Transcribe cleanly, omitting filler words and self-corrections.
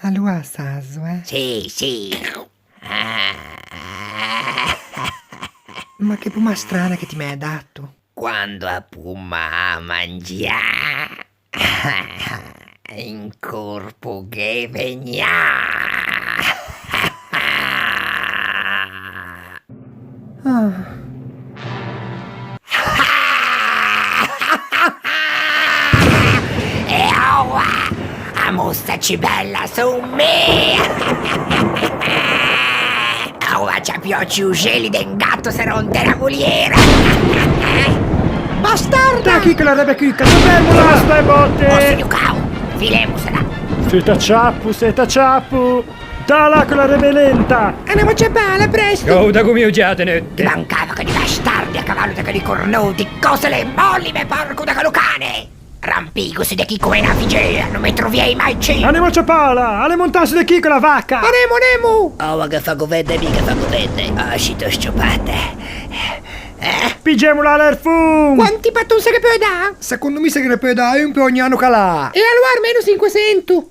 Allora Sasua. Sì. Ma che puma strana che ti mi hai dato. Quando a puma mangia in corpo che vegna. E ora, mostraci bella su me. Ora c'è più uccelli del gatto se non te la voliera. Bastarda! Da chi che la rebe chicca, sapemola! Basta e Oh, botte! signor Cau, filemusela. Seta ciappu! Dalla con la rebe lenta! Andiamo a bala, presto! Oh, da come odiate Ti nette! mancava che di bastardi a cavallo da quelli cornuti, cose le molli me porco da calocane! Rampigo se di chi come una figea, non mi troviei mai ci! Andiamo a ciapala! Alle montasse di chi con la vacca! Anemo! Oh, che fa govede, mica fa govede! Ah, scito sciopate! Pigiamola all'erfum! Quanti patton se che puoi da? Secondo me se che ne puoi dare un po' ogni anno calà. E allora almeno 500!